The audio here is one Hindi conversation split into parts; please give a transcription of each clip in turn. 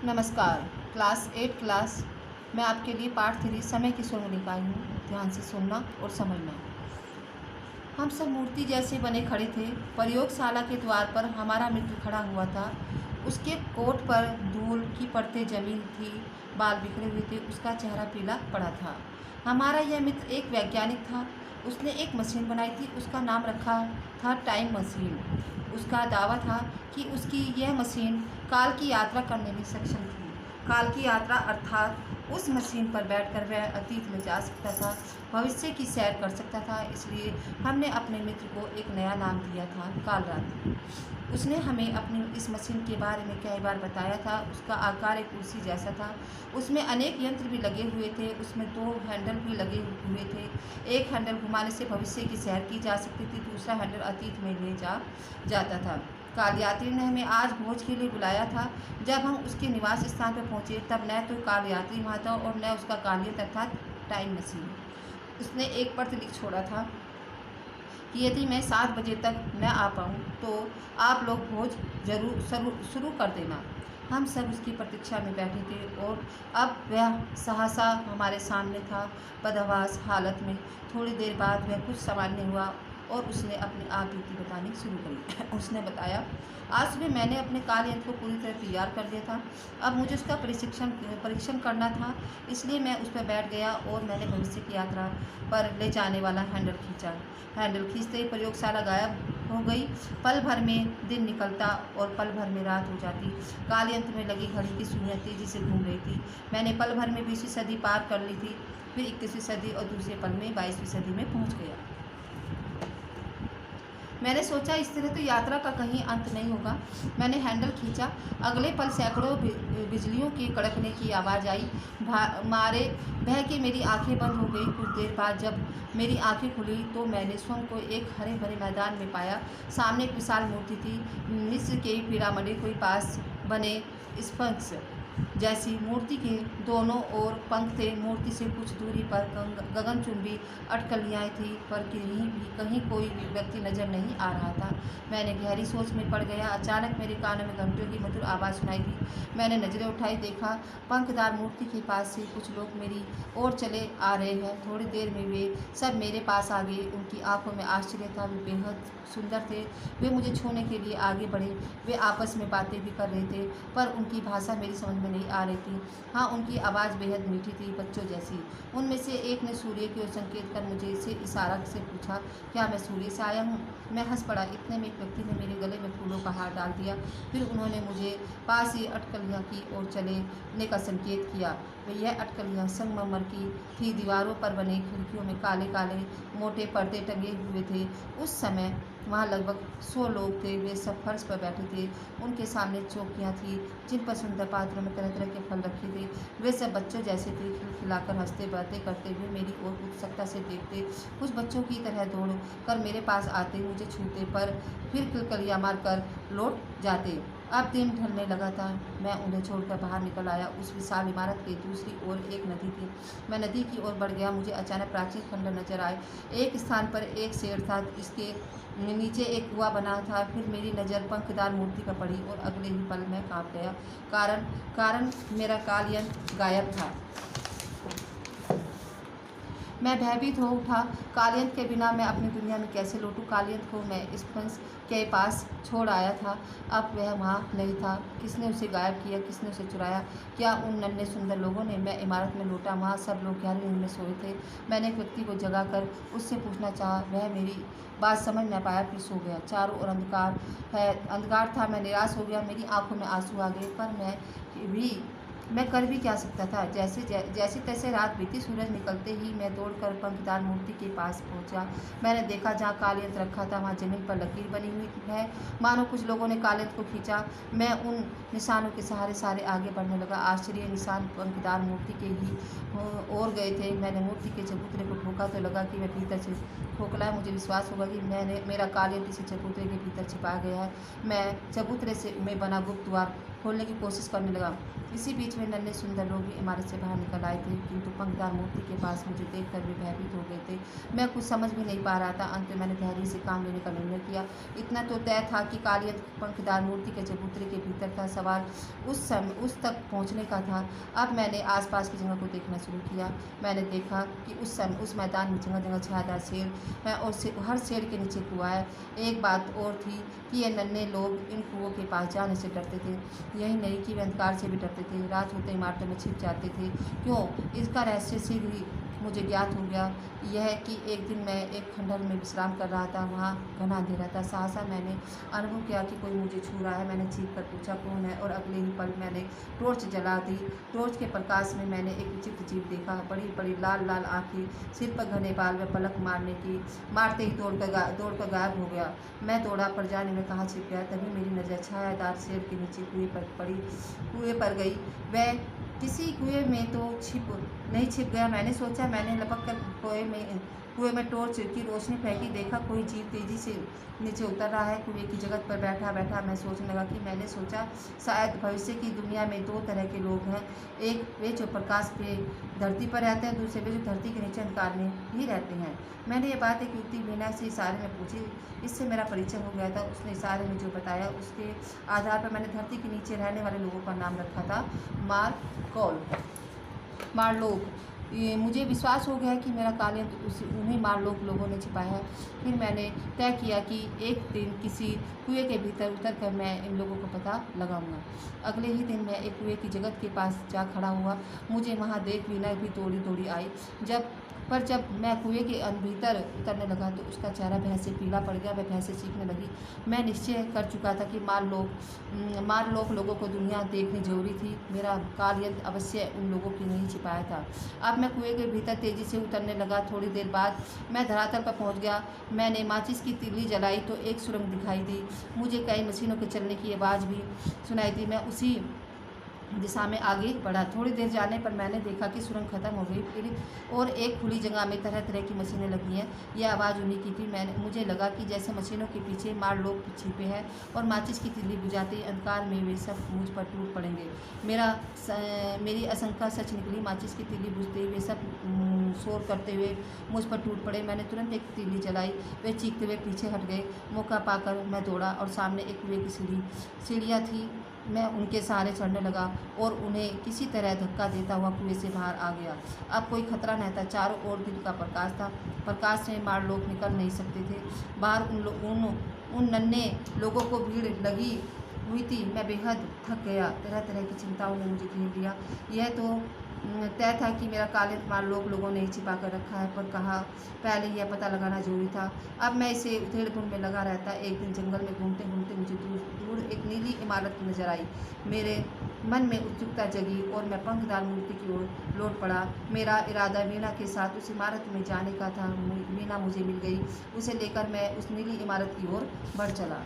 नमस्कार। क्लास 8 क्लास मैं आपके लिए पाठ 3 समय की सुरंग निकाली हूँ। ध्यान से सुनना और समझना। हम सब मूर्ति जैसे बने खड़े थे। प्रयोगशाला के द्वार पर हमारा मित्र खड़ा हुआ था। उसके कोट पर धूल की परतें जमी थी, बाल बिखरे हुए थे, उसका चेहरा पीला पड़ा था। हमारा यह मित्र एक वैज्ञानिक था। उसने एक मशीन बनाई थी, उसका नाम रखा था टाइम मशीन। उसका दावा था कि उसकी यह मशीन काल की यात्रा करने में सक्षम थी। काल की यात्रा अर्थात उस मशीन पर बैठकर वह अतीत में जा सकता था, भविष्य की सैर कर सकता था। इसलिए हमने अपने मित्र को एक नया नाम दिया था, कालरात्रि। उसने हमें अपनी इस मशीन के बारे में कई बार बताया था। उसका आकार एक कुर्सी जैसा था। उसमें अनेक यंत्र भी लगे हुए थे। उसमें 2 हैंडल भी लगे हुए थे। एक हैंडल घुमाने से भविष्य की सैर की जा सकती थी, दूसरा हैंडल अतीत में ले जाता था। कालयात्री ने हमें आज भोज के लिए बुलाया था। जब हम उसके निवास स्थान पर पहुंचे तब न तो कालयात्री वहाँ था और न उसका कालियत अर्थात टाइम मशीन। उसने एक पत्र लिख छोड़ा था कि यदि मैं 7 बजे तक न आ पाऊँ तो आप लोग भोज जरूर शुरू कर देना। हम सब उसकी प्रतीक्षा में बैठे थे और अब वह सहसा हमारे सामने था, बदहवास हालत में। थोड़ी देर बाद वह कुछ सामान्य हुआ और उसने अपनी आप बीती बतानी शुरू करी। उसने बताया, आज सुबह मैंने अपने काल यंत्र को पूरी तरह तैयार कर दिया था। अब मुझे उसका परीक्षण करना था, इसलिए मैं उस पर बैठ गया और मैंने भविष्य की यात्रा पर ले जाने वाला हैंडल खींचा। हैंडल खींचते ही प्रयोगशाला गायब हो गई। पल भर में दिन निकलता और पल भर में रात हो जाती। काल यंत्र में लगी घड़ी की सुइयां तेजी से घूम रही थी। मैंने पल भर में 20वीं सदी पार कर ली थी, फिर 21वीं सदी और दूसरे पल में 22वीं सदी में पहुंच गया। मैंने सोचा इस तरह तो यात्रा का कहीं अंत नहीं होगा। मैंने हैंडल खींचा। अगले पल सैकड़ों बिजलियों के कड़कने की आवाज़ आई। मारे बह के मेरी आंखें बंद हो गई। कुछ देर बाद जब मेरी आंखें खुली तो मैंने स्वयं को एक हरे भरे मैदान में पाया। सामने एक विशाल मूर्ति थी, मिस्र के पिरामिड के पास बने स्फिंक्स जैसी। मूर्ति के दोनों ओर पंख थे। मूर्ति से कुछ दूरी पर गगनचुंबी अटकलियाँ थीं, पर कहीं कोई भी व्यक्ति नजर नहीं आ रहा था। मैंने गहरी सोच में पड़ गया। अचानक मेरे कानों में घंटियों की मधुर आवाज़ सुनाई दी। मैंने नजरें उठाई, देखा पंखदार मूर्ति के पास से कुछ लोग मेरी ओर चले आ रहे हैं। थोड़ी देर में वे सब मेरे पास आ गए। उनकी आंखों में आश्चर्य था। वे बेहद सुंदर थे। वे मुझे छूने के लिए आगे बढ़े। वे आपस में बातें भी कर रहे थे, पर उनकी भाषा मेरी समझ में नहीं आ रही थी। हाँ, उनकी आवाज़ बेहद मीठी थी, बच्चों जैसी। उनमें से एक ने सूर्य की ओर संकेत कर मुझे से इशारा से पूछा, क्या मैं सूर्य से आया हूँ? मैं हंस पड़ा। इतने में एक व्यक्ति ने मेरे गले में फूलों का हार डाल दिया। फिर उन्होंने मुझे पास ही अटकलियाँ की ओर चलने का संकेत किया। यह अटकलियाँ संगमरमर की थी। दीवारों पर बने खिड़कियों में काले काले मोटे पर्दे टंगे हुए थे। उस समय वहाँ लगभग 100 लोग थे। वे सब फर्श पर बैठे थे। उनके सामने चौकियाँ थीं जिन पर सुंदर पात्रों में तरह तरह के फल रखे थे। वे सब बच्चों जैसे थे, खिलखिलाकर हंसते, बातें करते हुए मेरी ओर उत्सुकता से देखते। कुछ बच्चों की तरह दौड़ कर मेरे पास आते, मुझे छूते, पर फिर किलकिलियाँ मारकर लौट जाते। अब दिन ढलने लगा था। मैं उन्हें छोड़कर बाहर निकल आया। उस विशाल इमारत के दूसरी ओर एक नदी थी। मैं नदी की ओर बढ़ गया। मुझे अचानक प्राचीन खंडर नजर आए। एक स्थान पर एक शेर था, इसके नीचे एक कुआं बना था। फिर मेरी नज़र पंखदार मूर्ति पर पड़ी और अगले ही पल मैं कांप गया। कारण मेरा काल यंत्र गायब था। मैं भयभीत हो उठा। कालियंत्र के बिना मैं अपनी दुनिया में कैसे लौटूं? कालियंत्र को मैं स्फिंक्स के पास छोड़ आया था, अब वह वहाँ नहीं था। किसने उसे गायब किया? किसने उसे चुराया? क्या उन नन्हे सुंदर लोगों ने? मैं इमारत में लौटा। वहाँ सब लोग गहरी नींद में सोए थे। मैंने एक व्यक्ति को जगाकर उससे पूछना चाहा। वह मेरी बात समझ न पाया, फिर सो गया। चारों ओर अंधकार था। मैं निराश हो गया। मेरी आंखों में आंसू आ गए, पर मैं कर भी क्या सकता था? जैसे तैसे रात बीती। सूरज निकलते ही मैं दौड़कर पंखदार मूर्ति के पास पहुंचा। मैंने देखा जहाँ कालियंत्र रखा था वहाँ जमीन पर लकीर बनी हुई है, मानो कुछ लोगों ने कालियंत्र को खींचा। मैं उन निशानों के सहारे आगे बढ़ने लगा। आश्चर्य निशान पंखदार मूर्ति के ही ओर गए थे। मैंने मूर्ति के चबूतरे को ठोका तो लगा कि वह भीतर से खोखला है। मुझे विश्वास होगा कि मेरा कालियंत्र इसी चबूतरे के भीतर छिपा गया है। मैं चबूतरे से में बना गुप्त द्वार खोलने की कोशिश करने लगा। इसी बीच में नन्हे सुंदर लोग भी इमारत से बाहर निकल आए थे, किंतु पंखदार मूर्ति के पास मुझे देखकर वे भयभीत हो गए थे। मैं कुछ समझ भी नहीं पा रहा था। अंत में मैंने धैर्य से काम लेने का निर्णय किया। इतना तो तय था कि कालियत पंखदार मूर्ति के चबूतरे के भीतर था। सवाल उस तक पहुंचने का था। अब मैंने आसपास की जगह को देखना शुरू किया। मैंने देखा कि उस मैदान में जगह जगह छायादार शेर और हर शेर के नीचे कुआं है। एक बात और थी कि ये नन्हे लोग इन कुओं के पास जाने से डरते थे। यही नहीं कि वे अंधकार से भी डरते थे। रात होते इमारतों में छिप जाते थे। क्यों? इसका रहस्य शीघ्र ही मुझे ज्ञात हो गया। यह कि एक दिन मैं एक खंडहर में विश्राम कर रहा था। वहाँ घना अंधेरा था। सहसा मैंने अनुभव किया कि कोई मुझे छू रहा है। मैंने चीख कर पूछा कौन है, और अगले ही पल मैंने टॉर्च जला दी। टॉर्च के प्रकाश में मैंने एक विचित्र जीव देखा। बड़ी बड़ी लाल लाल आँखें, सिर पर घने बाल व पलक मारते ही दौड़कर गायब हो गया। मैं दौड़ा पर जाने में कहाँ छिप गया। तभी मेरी नज़र छायादार शेर के नीचे कुएं पर गई। वह किसी कुएं में तो छिप गया। मैंने सोचा। मैंने लपक कर कुएं में टॉर्च की रोशनी फेंकी। देखा कोई जीव तेजी से नीचे उतर रहा है। कुएं की जगह पर बैठा मैं सोचने लगा कि मैंने सोचा शायद भविष्य की दुनिया में दो तरह के लोग हैं। एक वे जो प्रकाश पे धरती पर रहते हैं, दूसरे वे जो धरती के नीचे अंधकार में ही रहते हैं। मैंने ये बात एक युक्ति वीणा से इशारे में पूछी। इससे मेरा परिचय हो गया था। उसने इशारे में जो बताया उसके आधार पर मैंने धरती के नीचे रहने वाले लोगों का नाम रखा था मारलोक। मुझे विश्वास हो गया कि मेरा कालियत उन्हीं मारलोक लोगों ने छिपाया है। फिर मैंने तय किया कि एक दिन किसी कुएं के भीतर उतरकर मैं इन लोगों को पता लगाऊंगा। अगले ही दिन मैं एक कुएं की जगत के पास जा खड़ा हुआ। मुझे वहां देख वीणा भी दौड़ी दौड़ी आई। जब मैं कुएं के भीतर उतरने लगा तो उसका चेहरा भय से पीला पड़ गया। वह भय से चीखने लगी। मैं निश्चय कर चुका था कि मारलोक लोगों को दुनिया देखनी जरूरी थी। मेरा कालियत अवश्य उन लोगों की नहीं छिपाया था। अब मैं कुएं के भीतर तेजी से उतरने लगा। थोड़ी देर बाद मैं धरातल पर पहुंच गया। मैंने माचिस की तीली जलाई तो एक सुरंग दिखाई दी। मुझे कई मशीनों के चलने की आवाज़ भी सुनाई दी। मैं उसी दिशा में आगे बढ़ा। थोड़ी देर जाने पर मैंने देखा कि सुरंग खत्म हो गई। फिर और एक खुली जगह में तरह तरह की मशीनें लगी हैं। यह आवाज़ उन्हीं की थी। मुझे लगा कि जैसे मशीनों के पीछे मारलोक छिपे हैं और माचिस की तिल्ली बुझाते ही अंधकार में वे सब मुझ पर टूट पड़ेंगे। मेरी आशंका सच निकली। माचिस की तिल्ली बुझते ही वे सब शोर करते हुए मुझ पर टूट पड़े। मैंने तुरंत एक तिल्ली जलाई। वे चीखते हुए पीछे हट गए। मौका पाकर मैं दौड़ा और सामने एक कुएं की सीढ़ियाँ थी। मैं उनके सहारे चढ़ने लगा और उन्हें किसी तरह धक्का देता हुआ कुएं से बाहर आ गया। अब कोई खतरा नहीं था। चारों ओर दिन का प्रकाश था। प्रकाश से मारलोक निकल नहीं सकते थे। बाहर उन नन्हे लोगों को भीड़ लगी हुई थी। मैं बेहद थक गया। तरह तरह की चिंताओं ने मुझे घेर लिया। यह तो तय था कि मेरा कालियत मारलोक लोगों ने ही छिपा कर रखा है, पर कहा पहले यह पता लगाना जरूरी था। अब मैं इसे उधेड़-बुन में लगा रहता। एक दिन जंगल में घूमते घूमते मुझे दूर एक नीली इमारत नजर आई। मेरे मन में उत्सुकता जगी और मैं पंखदार मूर्ति की ओर लौट पड़ा। मेरा इरादा वीणा के साथ उस इमारत में जाने का था। वीणा मुझे मिल गई। उसे लेकर मैं उस नीली इमारत की ओर बढ़ चला।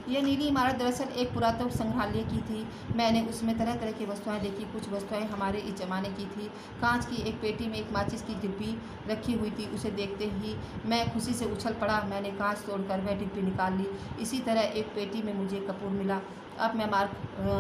यह नीली इमारत दरअसल एक पुरातत्व संग्रहालय की थी। मैंने उसमें तरह तरह की वस्तुएं देखी। कुछ वस्तुएं हमारे इस जमाने की थी। कांच की एक पेटी में एक माचिस की डिब्बी रखी हुई थी। उसे देखते ही मैं खुशी से उछल पड़ा। मैंने कांच तोड़कर वह डिब्बी निकाल ली। इसी तरह एक पेटी में मुझे कपूर मिला। अब मैं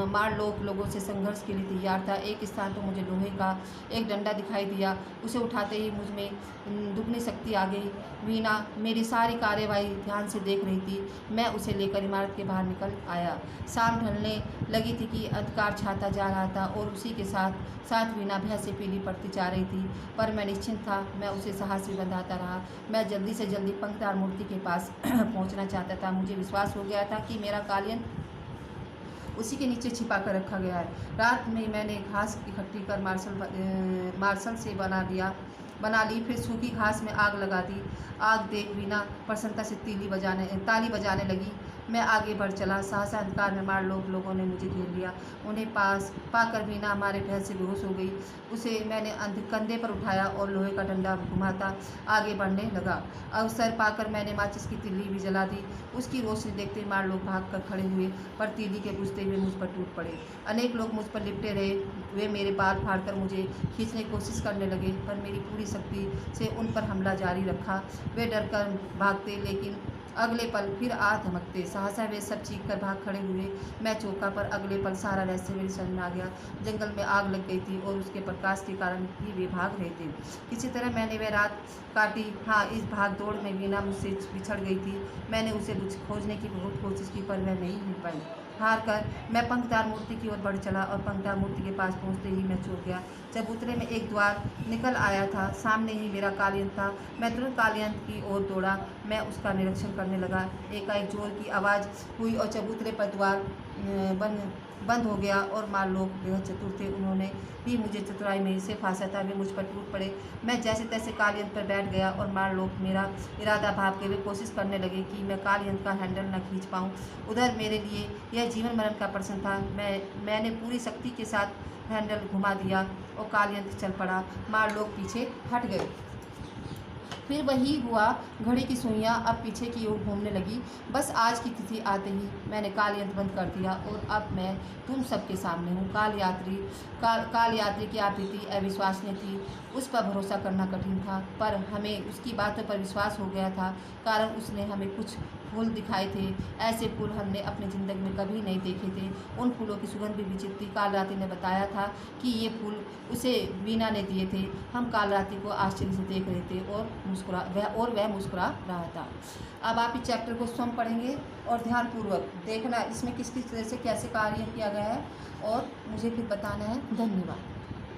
मारलोक लोगों से संघर्ष के लिए तैयार था। एक स्थान तो मुझे लोहे का एक डंडा दिखाई दिया। उसे उठाते ही मुझ में दुगनी शक्ति आ गई। वीणा मेरी सारी कार्यवाही ध्यान से देख रही थी। मैं उसे लेकर इमारत के बाहर निकल आया। शाम ढलने लगी थी कि अंधकार छाता जा रहा था और उसी के साथ वीणा भय से पीली पड़ती जा रही थी। पर मैं निश्चिंत था। मैं उसे साहस से बंधाता रहा। मैं जल्दी से जल्दी पंखदार मूर्ति के पास पहुंचना चाहता था। मुझे विश्वास हो गया था कि मेरा कालियत उसी के नीचे छिपा कर रखा गया है। रात में मैंने घास इकट्ठी कर मार्शल से बना ली। फिर सूखी घास में आग लगा दी। आग देख वीणा प्रसन्नता से ताली बजाने लगी। मैं आगे बढ़ चला। सहसा अंधकार में मारलोक लोगों ने मुझे घेर लिया। उन्हें पास पाकर वीणा हमारे भय से बेहोश हो गई। उसे मैंने कंधे पर उठाया और लोहे का डंडा घुमाता आगे बढ़ने लगा। अवसर पाकर मैंने माचिस की तिल्ली भी जला दी। उसकी रोशनी देखते ही मारलोक भाग कर खड़े हुए, पर तीली के बुझते हुए मुझ पर टूट पड़े। अनेक लोग मुझ पर लिपटे रहे। वे मेरे बाल फाड़कर मुझे खींचने की कोशिश करने लगे, पर मेरी पूरी शक्ति से उन पर हमला जारी रखा। वे डरकर भागते, लेकिन अगले पल फिर आ धमकते। सहसा वे सब चीख कर भाग खड़े हुए। मैं चौंका, पर अगले पल सारा रहस्य मेरी समझ में आ गया। जंगल में आग लग गई थी और उसके प्रकाश के कारण ही वे भाग रहे थे। किसी तरह मैंने वह रात काटी। हाँ, इस भाग दौड़ में वीना मुझसे बिछड़ गई थी। मैंने उसे खोजने की बहुत कोशिश की, पर वह नहीं मिल पाई। हार कर मैं पंखदार मूर्ति की ओर बढ़ चला और पंखदार मूर्ति के पास पहुंचते ही मैं चौंक गया। चबूतरे में एक द्वार निकल आया था। सामने ही मेरा कालीयंत्र था। मैं तुरंत कालीयंत्र की ओर दौड़ा। मैं उसका निरीक्षण करने लगा। एकाएक जोर की आवाज़ हुई और चबूतरे पर द्वार बंद हो गया। और मार लोग बेहद चतुर थे, उन्होंने भी मुझे चतुराई में से फांसा था। वे मुझ पर टूट पड़े। मैं जैसे तैसे कालीयंत्र पर बैठ गया और मार लोग मेरा इरादा भाप के वे कोशिश करने लगे कि मैं कालीयंत्र का हैंडल न खींच पाऊँ। उधर मेरे लिए यह जीवन मरण का प्रश्न था। मैंने पूरी शक्ति के साथ हैंडल घुमा दिया और कालीयंत्र चल पड़ा। मार लोग पीछे हट गए। फिर वही हुआ। घड़ी की सुइयां अब पीछे की ओर घूमने लगी। बस आज की तिथि आते ही मैंने कालयंत्र बंद कर दिया और अब मैं तुम सबके सामने हूँ। काल यात्री की आवृत्ति अविश्वसनीय थी। उस पर भरोसा करना कठिन था, पर हमें उसकी बातों पर विश्वास हो गया था, कारण उसने हमें कुछ फूल दिखाए थे। ऐसे फूल हमने अपनी ज़िंदगी में कभी नहीं देखे थे। उन फूलों की सुगंध भी विचित्र थी। काल रात्रि ने बताया था कि ये फूल उसे वीना ने दिए थे। हम काल रात्रि को आश्चर्य से देख रहे थे और वह मुस्कुरा रहा था। अब आप इस चैप्टर को स्वयं पढ़ेंगे और ध्यानपूर्वक देखना इसमें किस किस तरह से कैसे कार्य किया गया है और मुझे फिर बताना है। धन्यवाद।